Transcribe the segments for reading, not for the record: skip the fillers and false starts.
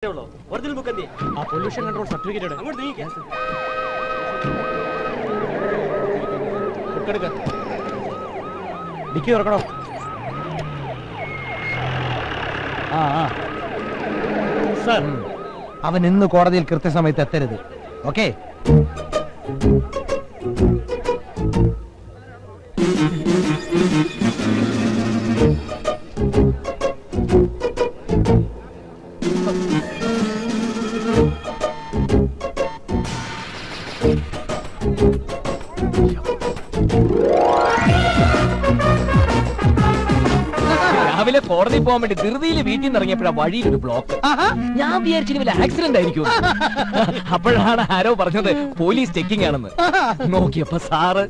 Original book എന്തി ആ pollution control certificate അങ്ങോട്ട് നീങ്ങിക്കാം. ബുക്ക് എടുക്ക. ഡിക്കി തുറക്കണോ? സർ, അവൻ ഇന്ന് കോടതിയിൽ കൃത്യസമയത്ത് എത്തരുത്. ഓക്കെ? രാവിലെ കോടതി പോകാൻ വേണ്ടി ധൃതിയിൽ വീട്ടിൽ നിന്ന് ഇറങ്ങിയപ്പോഴാ വഴിയിലൊരു ബ്ലോക്ക്. ഞാൻ വിചാരിച്ചു വല്ല ആക്സിഡന്റ് ആയിരിക്കും. അപ്പോഴാണ് ആരോ പറഞ്ഞത് പോലീസ് ചെക്കിംഗ് ആണെന്ന്. നോക്കിയപ്പോ സാറ്.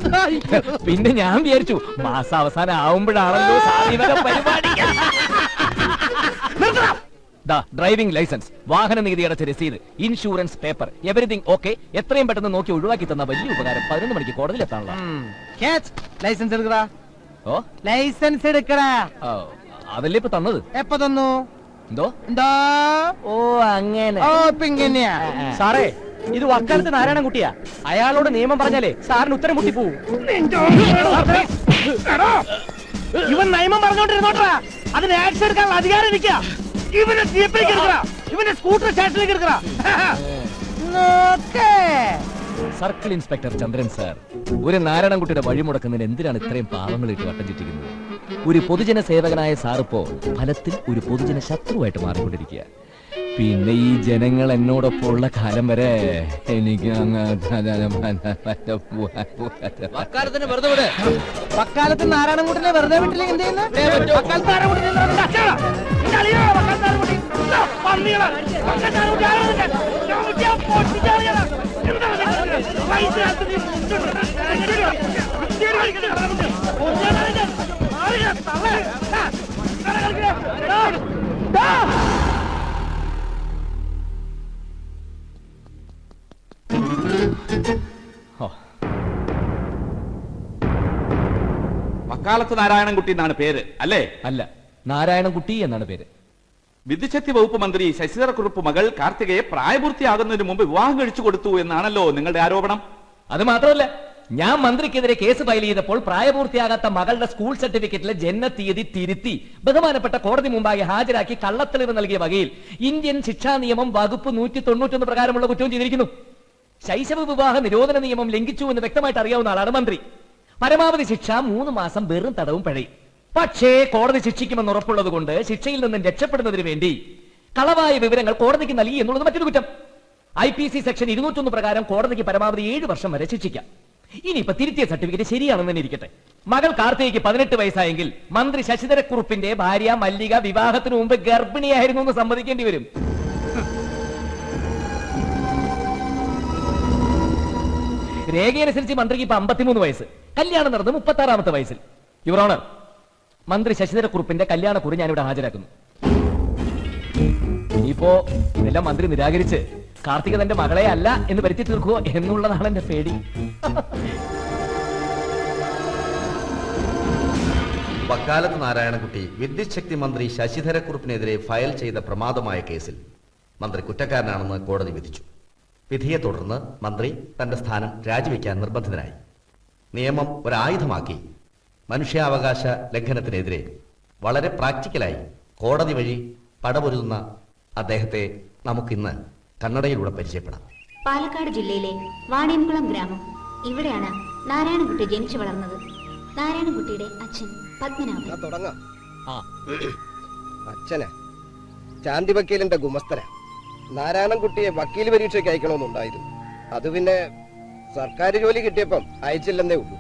പിന്നെ ഞാൻ വിചാരിച്ചു മാസം അവസാനം ആവുമ്പോഴാണല്ലോ സാറിനൊക്കെ പരിപാടി. ഡ്രൈവിംഗ് ലൈസൻസ്, വാഹന നികുതി അടച്ച രസീത്, ഇൻഷുറൻസ് പേപ്പർ, എവരിതിങ് ഓക്കെ. എത്രയും പെട്ടെന്ന് നോക്കി ഒഴിവാക്കി തന്ന വലിയ ഉപകാരം. 11 മണിക്ക് കോടതിയിൽ എത്താനുള്ള ലൈസൻസ് എടുക്കടാ. ഓ ലൈസൻസ് എടുക്കടാ. അതല്ലേ ഇപ്പൊ തന്നത്? എപ്പോ തന്നു? എന്തോ? ഓ അങ്ങനെ. ഓ ഇങ്ങനെയാ സാറേ, ഇത് വക്കാലത്ത് നാരായണൻകുട്ടിയാ. അയാളോട് നിയമം പറഞ്ഞാലേ സാറിന് ഉത്തരം മുട്ടിപ്പോവും. ഇവൻ നിയമം പറഞ്ഞോണ്ടിരുന്നോട്ടാ. അതിന് ആക്ഷൻ എടുക്കാനുള്ള അധികാരം ഇരിക്ക. ഇവനെ ജീപ്പിലേക്ക് എടുക്കടാ, ഇവന്റെ സ്കൂട്ടർ സ്റ്റേഷനിലേക്ക് എടുക്കടാ. സർക്കിൾ ഇൻസ്പെക്ടർ ചന്ദ്രൻ സാർ, ഒരു നാരായണൻകുട്ടിയുടെ വഴിമുടക്കുന്നതിന് എന്തിനാണ് ഇത്രയും പാവങ്ങൾ ഇട്ട് വട്ടം ചുറ്റിക്കുന്നത്? ഒരു പൊതുജന സേവകനായ സാറിപ്പോ ഫലത്തിൽ ഒരു പൊതുജന ശത്രുവായിട്ട് മാറിക്കൊണ്ടിരിക്കുക. പിന്നെ ഈ ജനങ്ങൾ എന്നോടൊപ്പം ഉള്ള കാലം വരെ എനിക്ക് വക്കാലത്ത് നാരായണൻകുട്ടിനെ വെറുതെ വിട്ടില്ലെങ്കിൽ എന്ത് ചെയ്യുന്നു? വക്കാലത്ത് നാരായണൻകുട്ടി എന്നാണ് പേര് അല്ലേ? അല്ല, നാരായണൻകുട്ടി എന്നാണ് പേര്. വിദ്യുച്ഛക്തി വകുപ്പ് മന്ത്രി ശശിധരക്കുറുപ്പ് മകൾ കാർത്തികയെ പ്രായപൂർത്തിയാകുന്നതിന് മുമ്പ് വിവാഹം കഴിച്ചു കൊടുത്തു എന്നാണല്ലോ നിങ്ങളുടെ ആരോപണം. അത് മാത്രമല്ല, ഞാൻ മന്ത്രിക്കെതിരെ കേസ് ഫയൽ ചെയ്തപ്പോൾ പ്രായപൂർത്തിയാകാത്ത മകളുടെ സ്കൂൾ സർട്ടിഫിക്കറ്റിലെ ജനനത്തീയതി തിരുത്തി ബഹുമാനപ്പെട്ട കോടതി മുമ്പാകെ ഹാജരാക്കി കള്ളത്തെളിവ് നൽകിയ വകയിൽ ഇന്ത്യൻ ശിക്ഷാ നിയമം വകുപ്പ് 191 പ്രകാരമുള്ള കുറ്റവും ചെയ്തിരിക്കുന്നു. ശൈശവ വിവാഹ നിരോധന നിയമം ലംഘിച്ചു എന്ന് വ്യക്തമായിട്ട് അറിയാവുന്ന ആളാണ് മന്ത്രി. പരമാവധി ശിക്ഷ 3 മാസം വെറും തടവും പിഴയും. പക്ഷേ കോടതി ശിക്ഷിക്കുമെന്ന് ഉറപ്പുള്ളത് കൊണ്ട് ശിക്ഷയിൽ നിന്നും രക്ഷപ്പെടുന്നതിന് വേണ്ടി കളവായ വിവരങ്ങൾ കോടതിക്ക് നൽകി എന്നുള്ളത് മറ്റൊരു കുറ്റം. IPC സെക്ഷൻ 201 പ്രകാരം കോടതിക്ക് പരമാവധി 7 വർഷം വരെ ശിക്ഷിക്കാം. ഇനിയിപ്പോ തിരുത്തിയ സർട്ടിഫിക്കറ്റ് ശരിയാണെന്ന് തന്നെ ഇരിക്കട്ടെ. മകൾ കാർത്തികയ്ക്ക് 18 വയസ്സായെങ്കിൽ മന്ത്രി ശശിധരക്കുറുപ്പിന്റെ ഭാര്യ മല്ലിക വിവാഹത്തിന് മുമ്പ് ഗർഭിണിയായിരുന്നു എന്ന് സമ്മതിക്കേണ്ടി വരും. രേഖയനുസരിച്ച് മന്ത്രിക്ക് ഇപ്പൊ 53 വയസ്സ്. കല്യാണം നടന്നത് 36ാമത്തെ വയസ്സിൽ. യുവർ ഓണർ, മന്ത്രി ശശിധരക്കുറുപ്പിന്റെ കല്യാണക്കുറി ഞാനിവിടെ ഹാജരാക്കുന്നു. ഇനിയിപ്പോ ഇതെല്ലാം മന്ത്രി നിരാകരിച്ച് കാർത്തിക തന്റെ മകളെ അല്ല എന്ന് വരുത്തി തീർക്കുവോ എന്നുള്ളതാണ് എന്റെ പേടി. വക്കാലത്ത് നാരായണൻകുട്ടി വിദ്യുച്ഛക്തി മന്ത്രി ശശിധരക്കുറുപ്പിനെതിരെ ഫയൽ ചെയ്ത പ്രമാദമായ കേസിൽ മന്ത്രി കുറ്റക്കാരനാണെന്ന് കോടതി വിധിച്ചു. വിധിയെ തുടർന്ന് മന്ത്രി തന്റെ സ്ഥാനം രാജിവെക്കാൻ നിർബന്ധിതനായി. നിയമം ഒരായുധമാക്കി മനുഷ്യാവകാശ ലംഘനത്തിനെതിരെ വളരെ പ്രാക്ടിക്കലായി കോടതി വഴി പടപൊരുതുന്ന അദ്ദേഹത്തെ നമുക്കിന്ന് കന്നഡയിലൂടെ പരിചയപ്പെടാം. പാലക്കാട് ജില്ലയിലെ വാണിയംകുളം ഗ്രാമം. ഇവിടെയാണ് നാരായണൻകുട്ടി ജനിച്ചു വളർന്നത്. നാരായണൻകുട്ടിയുടെ അച്ഛൻ പത്മനാഭൻ. അച്ഛന് ചാന്തി വക്കീലിന്റെ ഗുമസ്തന. നാരായണൻകുട്ടിയെ വക്കീൽ പരീക്ഷയ്ക്ക് അയക്കണമെന്നുണ്ടായിരുന്നു. അത് പിന്നെ സർക്കാർ ജോലി കിട്ടിയപ്പം അയച്ചില്ലെന്നേ ഉള്ളൂ.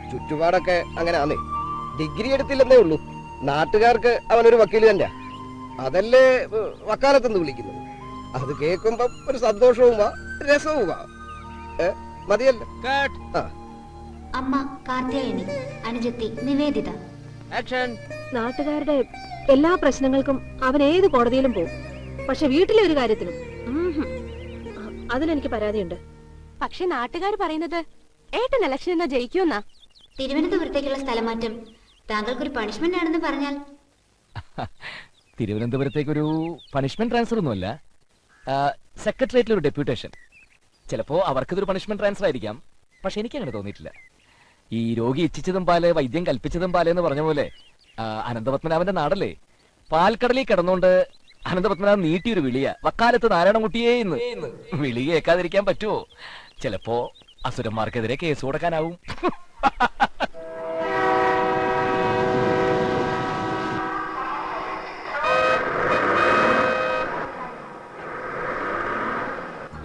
ചുറ്റുപാടൊക്കെ അങ്ങനെ ആന്നേ. ഡിഗ്രി എടുത്തില്ലെന്നേ ഉള്ളൂ. നാട്ടുകാർക്ക് അവനൊരു വക്കീൽ തന്നെയാ. അതല്ലേ വക്കാലത്തെന്ന് വിളിക്കുന്നത്. അത് കേൾക്കുമ്പോ ഒരു സന്തോഷവുമാ രസവുമാ. മതിയല്ലോ. അമ്മ കാർത്യായനി, അനുജത്തി നിവേദിത. നാട്ടുകാരുടെ എല്ലാ പ്രശ്നങ്ങൾക്കും അവൻ ഏത് കോടതിയിലും പോകും. പക്ഷെ വീട്ടിലെ ഒരു കാര്യത്തിനും അതിലെനിക്ക് പരാതിയുണ്ട്. പക്ഷെ നാട്ടുകാർ പറയുന്നത് ഏട്ടൻ ഇലക്ഷൻ എന്നാ ജയിക്കുമെന്നാ. തിരുവനന്തപുരത്തേക്കുള്ള സ്ഥലമാറ്റം താങ്കൾക്കൊരു പണിഷ്മെന്റ് ആണെന്ന് പറഞ്ഞാൽ? തിരുവനന്തപുരത്തേക്കൊരു പണിഷ്മെന്റ് ട്രാൻസ്ഫർ ഒന്നുമല്ല, സെക്രട്ടേറിയറ്റിൽ ഒരു ഡെപ്യൂട്ടേഷൻ. ചിലപ്പോ അവർക്കിതൊരു പണിഷ്മെന്റ് ട്രാൻസ്ഫർ ആയിരിക്കാം. പക്ഷെ എനിക്ക് അങ്ങനെ തോന്നിയിട്ടില്ല. ഈ രോഗി ഇച്ഛിച്ചതും പാല് വൈദ്യം കൽപ്പിച്ചതും പാല് എന്ന് പറഞ്ഞ പോലെ അനന്തപത്മനാഭന്റെ നാടല്ലേ, പാൽക്കടലിൽ കിടന്നുകൊണ്ട് അനന്തപത്മനാഭൻ നീട്ടിയൊരു വിളിയ വക്കാലത്ത് നാരായണൻകുട്ടിയെ ഇന്ന് വിളി കേൾക്കാതിരിക്കാൻ പറ്റുമോ? ചിലപ്പോ അസുരന്മാർക്കെതിരെ കേസ് കൊടുക്കാനാവും.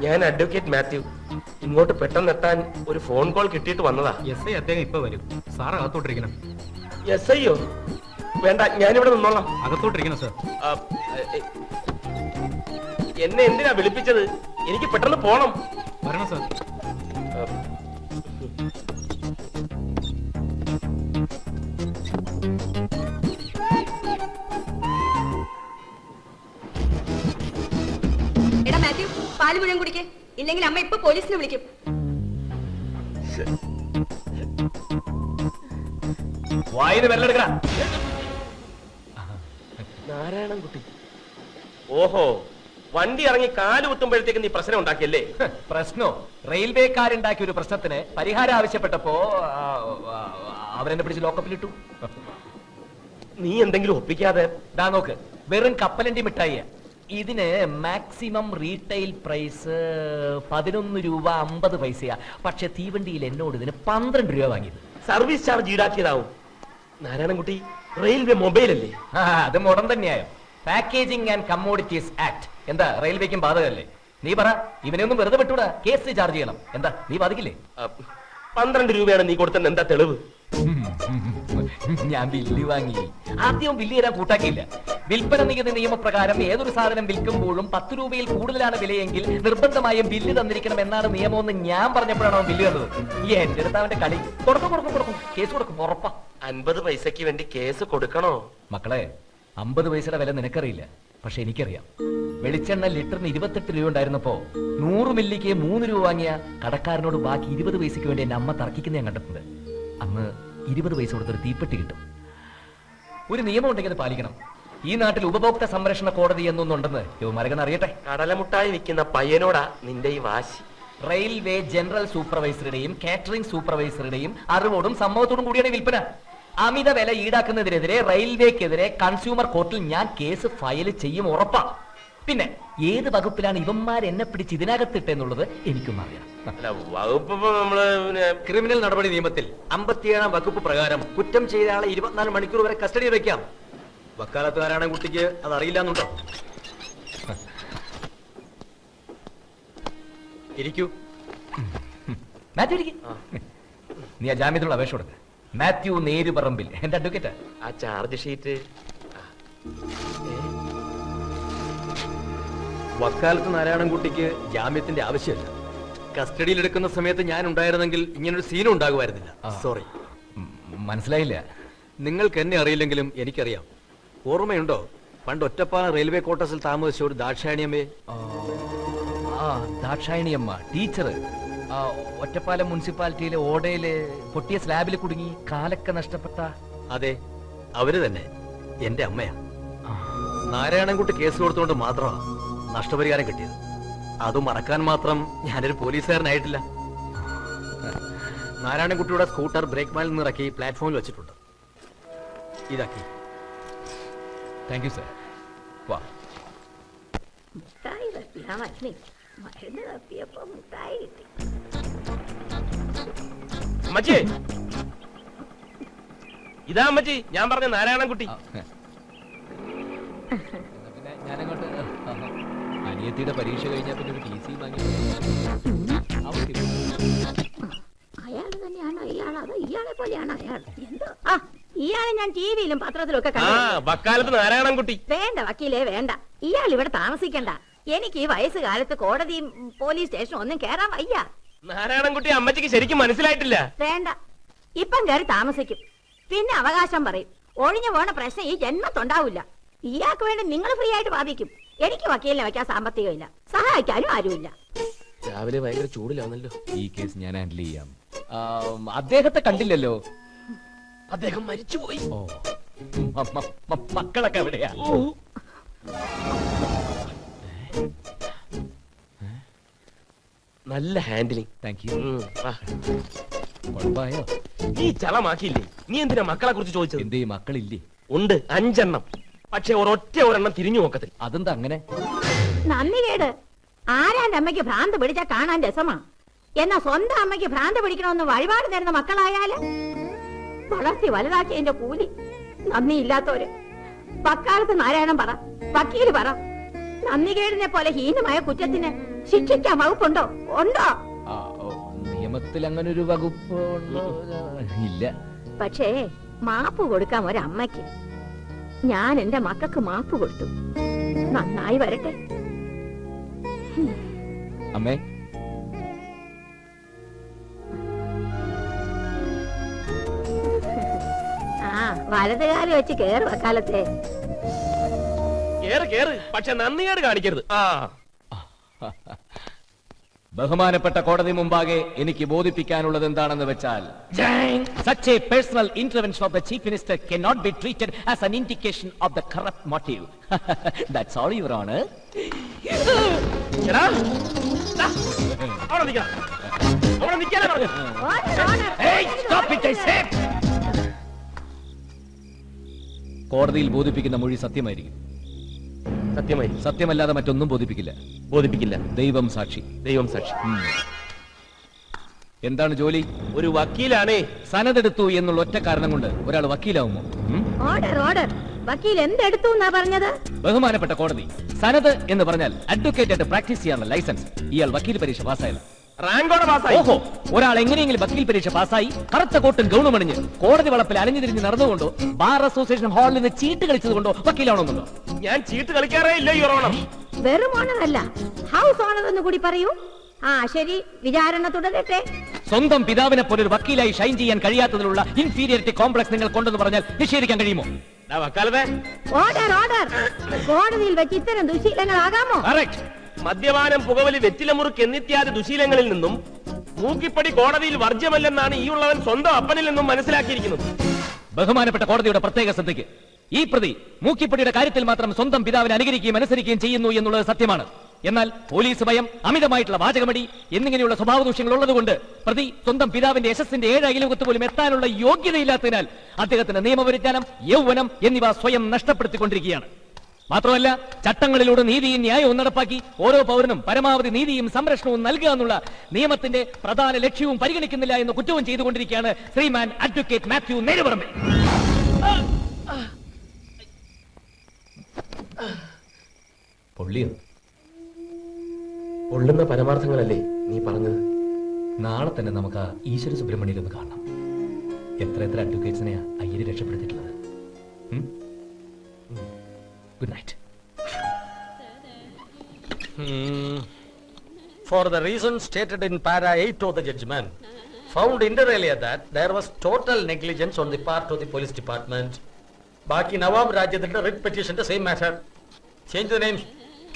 ഞാൻ അഡ്വക്കേറ്റ് മാത്യു. ഇങ്ങോട്ട് പെട്ടെന്ന് എത്താൻ ഒരു ഫോൺ കോൾ കിട്ടിയിട്ട് വന്നതാ. എസ് ഐ അദ്ദേഹം ഇപ്പൊ വരും. സാർ അകത്തോട്ടിരിക്കണം. എസ് ഐയോ? വേണ്ട, ഞാനിവിടെ നിന്നോളാം. അകത്തോട്ടിരിക്കണം സാർ. എന്നെ എന്തിനാ വിളിപ്പിച്ചത്? എനിക്ക് പെട്ടെന്ന് പോണം. വരണം സാർ. എടാ മാത്യു, പാല് മുഴുവൻ കുടിക്കേ, ഇല്ലെങ്കിൽ അമ്മ ഇപ്പൊ പോലീസിനെ വിളിക്കും. വായിന്ന് വെല്ലെടുക്കടാ. നാരായണൻകുട്ടി. ഓഹോ, വണ്ടി ഇറങ്ങി കാല് കുത്തുമ്പോഴത്തേക്ക് നീ പ്രശ്നം ഉണ്ടാക്കിയല്ലേ? പ്രശ്നോ? റെയിൽവേക്കാരുണ്ടാക്കിയ ഒരു പ്രശ്നത്തിന് പരിഹാരം ആവശ്യപ്പെട്ടപ്പോ അവരെന്നെ പിടിച്ച് ലോക്കപ്പിലിട്ടു. നീ എന്തെങ്കിലും ഒപ്പിക്കാതെ. ദാ നോക്ക്, വെറും കപ്പലണ്ടി മിഠായി. ഇതിന് മാക്സിമം റീറ്റെയിൽ പ്രൈസ് 11 രൂപ 50 പൈസയാ. പക്ഷെ തീവണ്ടിയിൽ എന്നോട് ഇതിന് 12 രൂപ വാങ്ങിയത്. സർവീസ് ചാർജ് ഈടാക്കിയതാവും. നാരായണൻകുട്ടി, റെയിൽവേ മൊബൈൽ അല്ലേ? അത് മുടൻ തന്നെയായോ. പാക്കേജിംഗ് ആൻഡ് കമ്മോഡിറ്റീസ് ആക്ട് എന്താ റെയിൽവേക്കും ബാധകല്ലേ? നീ പറ, ഇവനെയൊന്നും വെറുതെ വിട്ടൂടാ, കേസ് ചാർജ് ചെയ്യണം. എന്താ നീ ബാധിക്കില്ലേ? 12 രൂപയാണ് നീ കൊടുത്തത്. എന്താ തെളിവ്? ഞാൻ ബില്ല് വാങ്ങി. ആദ്യം ബില്ല് തരാൻ കൂട്ടാക്കിയില്ല. വിൽപ്പന നികുതി നിയമപ്രകാരം ഏതൊരു സാധനം വിൽക്കുമ്പോഴും 10 രൂപയിൽ കൂടുതലാണ് വിലയെങ്കിൽ നിർബന്ധമായും ബില്ല് തന്നിരിക്കണം എന്നാണ് നിയമമെന്ന് ഞാൻ പറഞ്ഞപ്പോഴാണ് അവൻ ബില്ല് തന്നത്. എന്റെ അടുത്ത് അവന്റെ കളി. കൊടുക്കും, കേസ് കൊടുക്കും, ഉറപ്പാ. 50 പൈസക്ക് വേണ്ടി കേസ് കൊടുക്കണോ? മക്കളെ, 50 പൈസയുടെ വില നിനക്കറിയില്ല, പക്ഷെ എനിക്കറിയാം. വെളിച്ചെണ്ണ ലിറ്ററിന് 28 രൂപ ഉണ്ടായിരുന്നപ്പോ 100 മില്ലിക്ക് 3 രൂപ വാങ്ങിയ കടക്കാരനോട് ബാക്കി 20 പൈസക്ക് വേണ്ടി എന്റെ അമ്മ തർക്കിക്കുന്ന ഞാൻ കണ്ടിട്ടുണ്ട്. അന്ന് 20 പൈസ കൊടുത്തൊരു തീപ്പെട്ടി കിട്ടും. ഒരു നിയമം ഉണ്ടെങ്കിൽ അത് പാലിക്കണം. ഈ നാട്ടിൽ ഉപഭോക്തൃ സംരക്ഷണ കോടതി എന്നൊന്നുണ്ടെന്ന് യുവമാരകൻ അറിയട്ടെ. കടലമുട്ടായി വിൽക്കുന്ന പയ്യനോടാ നിന്റെ ഈ വാശി. റെയിൽവേ ജനറൽ സൂപ്പർവൈസറുടെയും കാറ്ററിംഗ് സൂപ്പർവൈസറുടെയും അറിവോടും സമ്മതത്തോടും കൂടിയാണ് വിൽപ്പന. അമിത വില ഈടാക്കുന്നതിനെതിരെ റെയിൽവേക്കെതിരെ കൺസ്യൂമർ കോർട്ടിൽ ഞാൻ കേസ് ഫയൽ ചെയ്യും, ഉറപ്പാ. പിന്നെ ഏത് വകുപ്പിലാണ് ഇവന്മാർ എന്നെ പിടിച്ച് ഇതിനകത്തിട്ടെന്നുള്ളത് എനിക്കൊന്നും അറിയാം. വകുപ്പ് ക്രിമിനൽ നടപടി നിയമത്തിൽ 57-ാം വകുപ്പ് പ്രകാരം കുറ്റം ചെയ്ത ആളെ 24 മണിക്കൂർ വരെ കസ്റ്റഡിയിൽ വെക്കാം. വക്കാലത്ത് നാരായണൻകുട്ടിക്ക് അത് അറിയില്ലെന്നുണ്ടോ? ഇരിക്കൂ. മാത്യു ഇരിക്ക്. നീ ആ ജാമ്യത്തിലുള്ള അപേക്ഷ കൊടുക്ക. മാത്യു നേരുപറമ്പിൽ, എന്റെ അഡ്വക്കേറ്റ്. ആ ചാർജ് ഷീറ്റ്. വക്കാലത്ത് നാരായണൻകുട്ടിക്ക് ജാമ്യത്തിന്റെ ആവശ്യമില്ല. കസ്റ്റഡിയിൽ എടുക്കുന്ന സമയത്ത് ഞാൻ ഉണ്ടായിരുന്നെങ്കിൽ ഇങ്ങനൊരു സീനും ഉണ്ടാകുമായിരുന്നില്ല. സോറി. മനസ്സിലായില്ല. നിങ്ങൾക്ക് എന്നെ അറിയില്ലെങ്കിലും എനിക്കറിയാം. ഓർമ്മയുണ്ടോ, പണ്ട് ഒറ്റപ്പാലം റെയിൽവേ ക്വാർട്ടേഴ്സിൽ താമസിച്ച ഒരു ദാക്ഷായണിയമ്മയെ? ദാക്ഷായണിയമ്മ ടീച്ചർ ഒറ്റപ്പാലം മുനിസിപ്പാലിറ്റിയിലെ ഓടയില് പൊട്ടിയ സ്ലാബിൽ കുടുങ്ങി കാലൊക്കെ നഷ്ടപ്പെട്ട? അതെ, അവര് തന്നെ എന്റെ അമ്മയാ. നാരായണൻകുട്ടി കേസ് കൊടുത്തുകൊണ്ട് മാത്രമാണ് നഷ്ടപരിഹാരം കിട്ടിയത്. അത് മറക്കാൻ മാത്രം ഞാനൊരു പോലീസുകാരനായിട്ടില്ല. നാരായണൻകുട്ടിയുടെ സ്കൂട്ടർ ബ്രേക്ക് മാലിൽ നിന്ന് ഇറക്കി പ്ലാറ്റ്ഫോമിൽ വെച്ചിട്ടുണ്ട്. ഇതാക്കി. Thank you sir. വാ. അമ്മച്ചി, ഇതാ അമ്മച്ചി ഞാൻ പറഞ്ഞ നാരായണൻകുട്ടി. പിന്നെ ഞാനങ്ങോട്ട് അനിയത്തിയുടെ പരീക്ഷ കഴിഞ്ഞാൽ പിന്നെ ഒരു TC വാങ്ങി. അയാൾ തന്നെയാണോ ഇയാൾ? അതോ ഇയാളെ പോലെയാണോ അയാൾ? എന്തോ ഇയാളെ ഞാൻ ടിവിയിലും പത്രത്തിലും ഒക്കെ വക്കാലത്ത് നാരായണൻകുട്ടി. വേണ്ട വക്കീലേ, വേണ്ട. ഇയാൾ ഇവിടെ താമസിക്കണ്ട. എനിക്ക് ഈ വയസ്സുകാലത്ത് കോടതിയും പോലീസ് സ്റ്റേഷനും ഒന്നും കേറാൻ വയ്യ. നാരായണൻകുട്ടി അമ്മച്ചിക്ക് ശരിക്കും മനസ്സിലായിട്ടില്ല. വേണ്ട, ഇപ്പം കയറി താമസിക്കും, പിന്നെ അവകാശം പറയും. ഒഴിഞ്ഞു പോണ പ്രശ്നം ഈ ജന്മത്തുണ്ടാവില്ല. ഇയാൾക്ക് വേണ്ടി നിങ്ങൾ ഫ്രീ ആയിട്ട് വാദിക്കും. എനിക്ക് വക്കീലിനെ വയ്ക്കാൻ സാമ്പത്തികമില്ല, സഹായിക്കാനും ആരുമില്ല. രാവിലെ ഭയങ്കര ചൂടിലാണല്ലോ. ഈ കേസ് ഞാൻ ഹാൻഡിൽ ചെയ്യാം. അദ്ദേഹത്തെ കണ്ടില്ലല്ലോ. അദ്ദേഹം മരിച്ചുപോയി. ഓ, മക്കളൊക്കെ എവിടെയാ? നല്ല ഹാൻഡിലിംഗ്. Thank you. നീ ചളമാക്കിയില്ലേ? നീ എന്തിനാ മക്കളെ കുറിച്ച് ചോദിച്ചത്? എന്തേ മക്കളില്ലേ? ഉണ്ട്, 5 എണ്ണം. പക്ഷെ ഒരെണ്ണം തിരിഞ്ഞു നോക്കത്തില്ല. അതെന്താ അങ്ങനെ? നന്ദി കേട്. ആരാന്റെ അമ്മയ്ക്ക് ഭ്രാന്ത് പിടിച്ചാ കാണാൻ രസമാ. എന്നാ സ്വന്തം അമ്മയ്ക്ക് ഭ്രാന്ത് പിടിക്കണമെന്ന് വഴിപാട് തരുന്ന മക്കളായാല് വളർത്തി വലുതാക്കിയതിന്റെ കൂലി. നന്ദിയില്ലാത്തവര്. വക്കാലത്ത് നാരായണൻ പറ, വക്കീല് പറ, നന്ദികേടിനെ പോലെ ഹീനമായ കുറ്റത്തിന് ശിക്ഷിക്കാൻ വകുപ്പുണ്ടോ? ഉണ്ടോ? നിയമത്തിൽ അങ്ങനെ ഒരു വകുപ്പ് ഇല്ല. പക്ഷേ മാപ്പ് കൊടുക്കാം ഒരമ്മയ്ക്ക്. ഞാൻ എന്റെ മക്കൾക്ക് മാപ്പ് കൊടുത്തു. നന്നായി വരട്ടെ. അമ്മേ, വലതുകാലം വെച്ച് കേറ് വക്കാലത്തെ. കേറ്, പക്ഷെ നന്ദികേട് കാണിക്കരുത്. ബഹുമാനപ്പെട്ട കോടതി മുമ്പാകെ എനിക്ക് ബോധിപ്പിക്കാനുള്ളത് എന്താണെന്ന് വെച്ചാൽ, such a personal intervention of the chief minister cannot be treated as an indication of the corrupt motive. That's all, Your Honor. കോടതിയിൽ ബോധിപ്പിക്കുന്ന മൊഴി സത്യമായിരിക്കും. സത്യമല്ലാതെ മറ്റൊന്നും ബോധിപ്പിക്കില്ല. ദൈവം സാക്ഷി. എന്താണ് ജോലി? ഒരു വക്കീലാണേ. സനതെടുത്തു എന്നുള്ള ഒറ്റ കാരണം കൊണ്ട് ഒരാൾ വക്കീലാവുമോ? ഓർഡർ. വക്കീൽ എന്തെടുത്തു എന്നാ പറഞ്ഞത്? ബഹുമാനപ്പെട്ട കോടതി, സനത് എന്ന് പറഞ്ഞാൽ അഡ്വക്കേറ്റ് ആയിട്ട് പ്രാക്ടീസ് ചെയ്യാനുള്ള ലൈസൻസ്. ഇയാൾ വക്കീൽ പരീക്ഷ പാസ്സായില്ല. ഓഹോ, ഒരാൾ എങ്ങനെയെങ്കിലും വക്കീൽ പരീക്ഷ പാസ്സായി കറുത്ത കോട്ടും ഗൗണും അണിഞ്ഞ് കോടതി വളപ്പിൽ അലഞ്ഞു തിരിഞ്ഞ് നടന്നുകൊണ്ടോ ബാർ അസോസിയേഷൻ ഹാളിൽ നിന്ന് ചീട്ട് കളിച്ചത് കൊണ്ടോ വക്കീലാവണമെന്നുണ്ടോ? ഞാൻ ചീട്ട് കളിക്കാറേ ഇല്ല, യുവർ ഓണർ. വെറും ഓണറല്ല, ഹൗസ് ഓണർ എന്ന് കൂടി പറയൂ. ശരി, വിചാരണ തുടരട്ടെ. സ്വന്തം പിതാവിനെ പോലെ ഒരു വക്കീലായി ഷൈൻ ചെയ്യാൻ കഴിയാത്തതിലുള്ള ഇൻഫീരിയറിറ്റി കോംപ്ലക്സ് നിങ്ങൾ കൊണ്ടെന്ന് പറഞ്ഞാൽ നിഷേധിക്കാൻ കഴിയുമോ? ഓർഡർ. കോടതിയിൽ വെച്ച് ഇത്തരം ദുശീലങ്ങളാകാമോ? മദ്യപാനം, പുകവലി, വെറ്റിലമുറുക്ക് എന്നിത്യാദി ദുശീലങ്ങളിൽ നിന്നും മൂക്കിപ്പടി കോടതിയിൽ വർജ്യമല്ലെന്നാണ് ഈ ഉള്ളവൻ സ്വന്തം അപ്പനിൽ നിന്നും മനസ്സിലാക്കിയിരിക്കുന്നത്. ബഹുമാനപ്പെട്ട കോടതിയുടെ പ്രത്യേക ശ്രദ്ധയ്ക്ക്, ഈ പ്രതി മൂക്കിപ്പടിയുടെ കാര്യത്തിൽ മാത്രം സ്വന്തം പിതാവിനെ അനുകരിക്കുകയും അനുസരിക്കുകയും ചെയ്യുന്നു എന്നുള്ളത് സത്യമാണ്. എന്നാൽ പോലീസ് ഭയം, അമിതമായിട്ടുള്ള വാചകമടി എന്നിങ്ങനെയുള്ള സ്വഭാവ ദൂഷ്യങ്ങൾ ഉള്ളതുകൊണ്ട് പ്രതി സ്വന്തം പിതാവിന്റെ യശസ്സിന്റെ 7 അയലോകത്ത് പോലും എത്താനുള്ള യോഗ്യതയില്ലാത്തതിനാൽ അദ്ദേഹത്തിന് നിയമപരിജ്ഞാനം, യൗവനം എന്നിവ സ്വയം നഷ്ടപ്പെടുത്തിക്കൊണ്ടിരിക്കുകയാണ്. മാത്രമല്ല, ചട്ടങ്ങളിലൂടെ നീതിയും ന്യായവും നടപ്പാക്കി ഓരോ പൗരനും പരമാവധി നീതിയും സംരക്ഷണവും നൽകുക എന്നുള്ള നിയമത്തിന്റെ പ്രധാന ലക്ഷ്യവും പരിഗണിക്കുന്നില്ല എന്ന കുറ്റവും ചെയ്തുകൊണ്ടിരിക്കുകയാണ് ശ്രീമാൻ അഡ്വക്കേറ്റ് മാത്യു നേരുപറമ്പ്. പൊള്ളിയോ? പൊള്ളുന്ന പരമാർത്ഥങ്ങളല്ലേ നീ പറഞ്ഞത്? നാളെ തന്നെ നമുക്ക് ആ ഈശ്വര സുബ്രഹ്മണ്യം ഒന്ന് കാണണം. എത്ര അഡ്വക്കേറ്റ്സിനെയാ Iyer രക്ഷപ്പെടുത്തിയിട്ടുള്ളത്. Good night. For the reasons stated in para 8 of the judgment, found inter alia that there was total negligence on the part of the police department. Baki Nawab Rajyathinte writ petition the same matter. Change the names.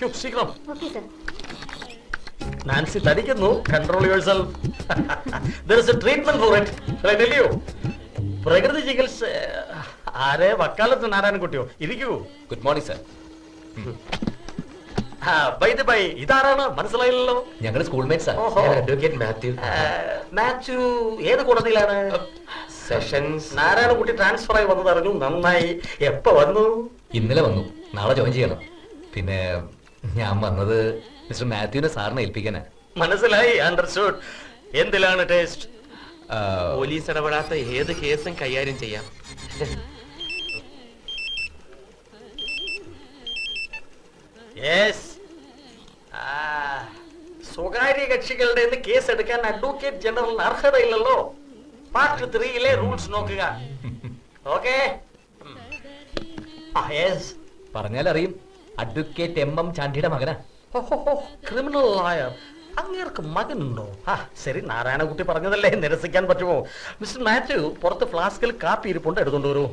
Quick, Sikram. Okay, sir. Nancy Tadikanu, control yourself. There is a treatment for it. Shall I tell you? പ്രകൃതി ചികിത്സ ആരെ വക്കാലത്ത് നാരായണൻകുട്ടിയോ? ഇരിക്കൂ. Good morning sir. By ഇതാരാണ്? മനസ്സിലായില്ലല്ലോ. ഞങ്ങളുടെ സ്കൂൾമേറ്റ്സ്. Advocate Mathew. Mathew ഏത് കോടതിയിലാണ്? സെഷൻസ്. നാരായണൻകുട്ടി ട്രാൻസ്ഫർ ആയി വന്നത് അറിഞ്ഞു. നന്നായി. എപ്പോ വന്നു? ഇന്നലെ വന്നു. നാളെ ജോയിൻ ചെയ്യണം. പിന്നെ ഞാൻ വന്നത് മിസ്റ്റർ മാത്യുവിനെ സാറിനെ ഏൽപ്പിക്കാനാ. മനസ്സിലായി. അണ്ടർസ്റ്റുഡ്. എന്തിലാണ് ടേസ്റ്റ്? പോലീസ് ഇടപെടാത്ത ഏത് കേസും കൈകാര്യം ചെയ്യാം. സ്വകാര്യ കക്ഷികളുടെ കേസ് എടുക്കാൻ അഡ്വക്കേറ്റ് ജനറലിന് അർഹതയില്ലല്ലോ. പാർട്ട് 3 റൂൾസ് നോക്കുക. ഓക്കെ, പറഞ്ഞാലറിയും. അഡ്വക്കേറ്റ് MM ചാണ്ടിയുടെ മകനാ. Criminal lawyer. അങ്ങേർക്ക് മകനുണ്ടോ? ശരി, നാരായണകുട്ടി പറഞ്ഞതല്ലേ, നിരസിക്കാൻ പറ്റുമോ? മിസ്റ്റർ മാത്യു, പുറത്ത് ഫ്ലാസ്കിൽ കാപ്പി ഇരിപ്പുണ്ട്, എടുത്തോണ്ട് വരൂ.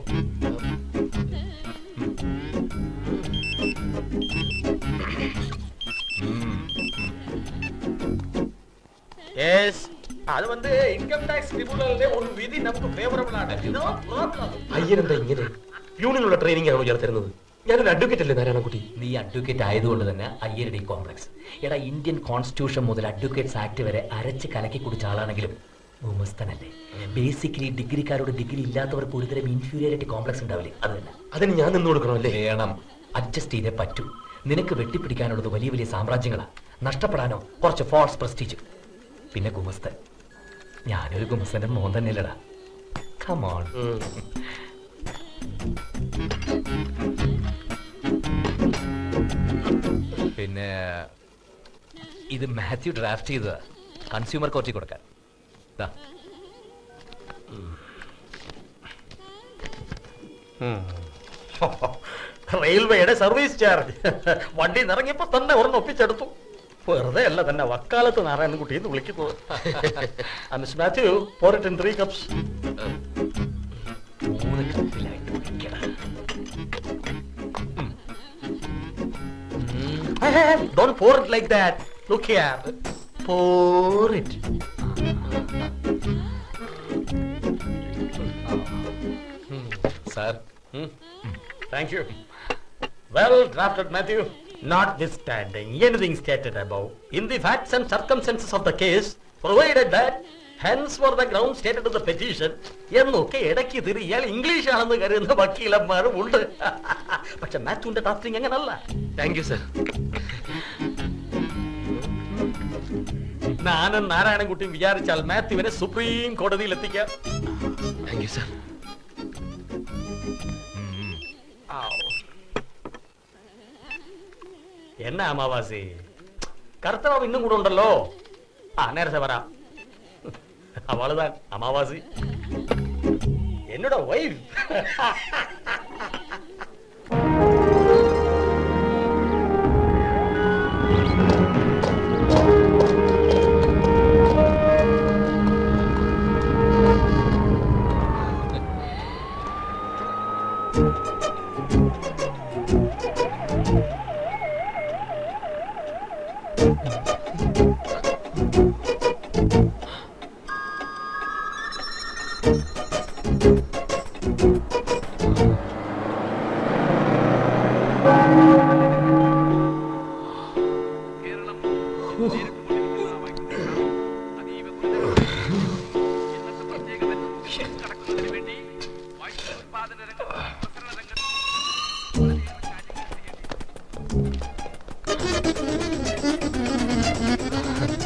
അത് ഇൻകം ടാക്സ് ട്രിബ്യൂണലിന്റെ ഒരു വിധി നമുക്ക് ഫേവറബിൾ ആണ്. അയ്യനെന്താ ഇങ്ങനെ? യൂണിയനുള്ള ട്രെയിനിങ് ആണോ ഞാൻ തരുന്നത്? ഞാനൊരു അഡ്വക്കേറ്റ് അല്ലേ നാരായണൻകുട്ടി? നീ അഡ്വക്കേറ്റ് ആയതുകൊണ്ട് തന്നെ IRD കോംപ്ലക്സ്. എടാ, ഇന്ത്യൻ കോൺസ്റ്റിറ്റ്യൂഷൻ മുതൽ അഡ്വക്കേറ്റ്സ് ആക്ട് വരെ അരച്ച് കലക്കി കുടിച്ച ആളാണെങ്കിലും ഗുമസ്തനല്ലേ. ബേസിക്കലി ഡിഗ്രിക്കാരോട് ഡിഗ്രി ഇല്ലാത്തവർക്ക് ഒരുതരം ഇൻഫീരിയോറിറ്റി കോംപ്ലക്സ് ഉണ്ടാവില്ലേ? അത് തന്നെ. അതിന് ഞാൻ നിന്ന് കൊടുക്കണമല്ലേ? വേണം. അഡ്ജസ്റ്റ് ചെയ്തേ പറ്റൂ. നിനക്ക് വെട്ടിപ്പിടിക്കാനുള്ളത് വലിയ വലിയ സാമ്രാജ്യങ്ങളാ. നഷ്ടപ്പെടാനോ കുറച്ച് ഫോൾസ് പ്രസ്റ്റീജ്. പിന്നെ ഗുമസ്തൻ. ഞാനൊരു ഗുമസ്തന്റെ മോൻ തന്നെയല്ലടാ. കമോൺ. പിന്നെ ഇത് മാത്യു ഡ്രാഫ്റ്റ് ചെയ്തതാ കൺസ്യൂമർ കോർട്ടിൽ കൊടുക്കാൻ. റെയിൽവേയുടെ സർവീസ് ചാർജ് വണ്ടി ഇറങ്ങിയപ്പോ തന്നെ ഒരെണ്ണം ഒപ്പിച്ചെടുത്തു. വെറുതെ അല്ല തന്നെ വക്കാലത്ത് നാരായണൻകുട്ടി എന്ന് വിളിക്കുന്നത്. Miss Mathew, pour it in 3 cups. 3 കപ്പിലായിട്ട് കുടിക്കടാ. Don't pour it like that. Look here. Pour it. Sir. Thank you. Well drafted, Matthew. Notwithstanding anything stated above, in the facts and circumstances of the case, provided that hence for the ground stated in the petition, എന്നൊക്കെ ഇടയ്ക്ക് തിരി ഇയാൾ English ആണെന്ന് കരുതുന്ന വക്കീലന്മാരും ഉണ്ട്. പക്ഷെ മാത്യുവിന്റെ drafting അങ്ങനല്ല. Thank you sir. ഞാനും നാരായണൻകുട്ടിയും വിചാരിച്ചാൽ മാത്യുവിനെ സുപ്രീം കോടതിയിൽ എത്തിക്കാം. Thank you sir. എന്നാ അമാവാസി, കർത്തവാവ് ഇന്നും കൂടെ ഉണ്ടല്ലോ. നേരത്തെ പറ. അവളുതാൻ അമാവാസി, എന്നോட wife.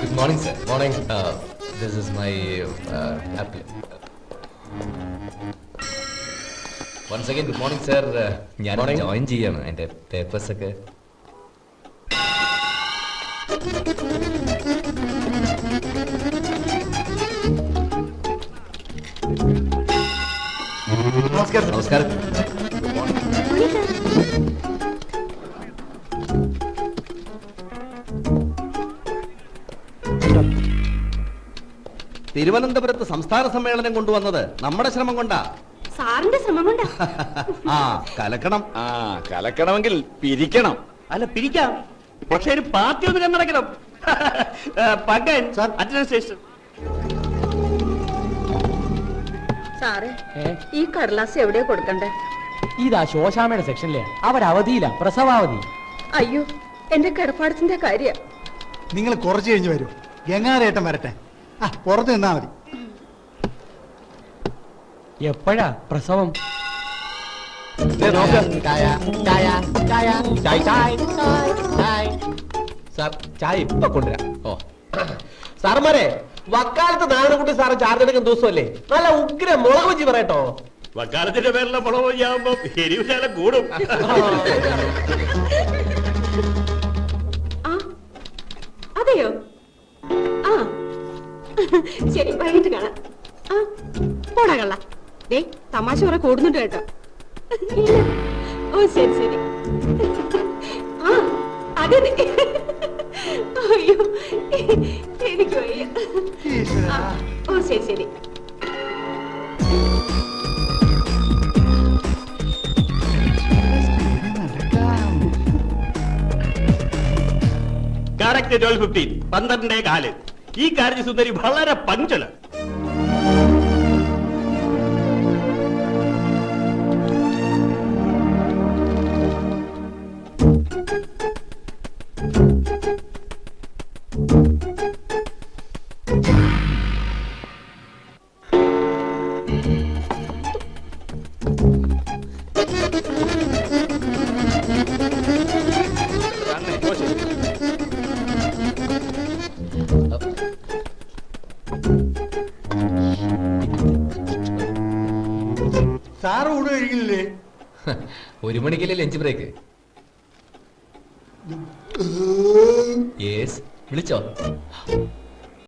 Good morning, sir. Morning. This is my apple. Once again, good morning, sir. ഞാൻ ജോയിൻ ചെയ്യാണ്. എൻ്റെ പേപ്പേഴ്സ് ഒക്കെ. നമസ്കാരം. നമസ്കാരം. തിരുവനന്തപുരത്ത് സംസ്ഥാന സമ്മേളനം കൊണ്ടുവന്നത് നമ്മുടെ ശ്രമം കൊണ്ടാ. സാറിന്റെ ശ്രമം കൊണ്ടാ. കലക്കണം. കലക്കണമെങ്കിൽ പിരിക്കണം. അല്ല, പിരിക്കാം, പക്ഷെ ഒരു പാർട്ടി ഒന്ന് കണ്ണടക്കണം. പകൻ അഡ്മിനിസ്ട്രേഷൻ. സാറേ, ഈ കടലാസ് എവിടെയാ കൊടുക്കണ്ടേ? ഇതാ ശോശാമയുടെ സെക്ഷനിലെ അവരവധിയില്ല, പ്രസവാവധി. അയ്യോ, എന്റെ കിടപ്പാടത്തിന്റെ കാര്യ. നിങ്ങൾ കുറച്ച് കഴിഞ്ഞ് വരൂ. ഗംഗാരേട്ടൻ വരട്ടെ. പുറത്ത് നിന്നാ മതി. എപ്പോഴാ പ്രസവം? സാർ, ചായ ഇപ്പൊ കൊണ്ടുവരാം. ഓ സാറന്മാരെ, വക്കാലത്ത് നാരായണൻകുട്ടി സാറ് ചാർജ് എടുക്കുന്ന ദിവസമല്ലേ? നല്ല ഉഗ്ര മുളക് വെച്ച് പറയട്ടോ. വക്കാലത്തിന്റെ പേരിലെ മുളക് വെച്ചാകുമ്പോ എരിവുശാല കൂടും. അതെയോ? ആ ശരി, വൈകിട്ട് കാണാം. പോടാ കള്ള. ദേ, തമാശ കുറെ കൂടുന്നുണ്ട് കേട്ടോ. ഓ ശരി ശരി. ആ അതെ. അയ്യോ, എനിക്ക് വയ്യ. ഓ ശരി ശരി. കറക്റ്റ് 12:15, 12:15. ഈ കാര്യ സുന്ദരി വളരെ പഞ്ചല. സാറ് ഊണ് കഴിക്കില്ലേ? 1 മണിക്കല്ലേ ലഞ്ച് ബ്രേക്ക്? യെസ്, വിളിച്ചോ?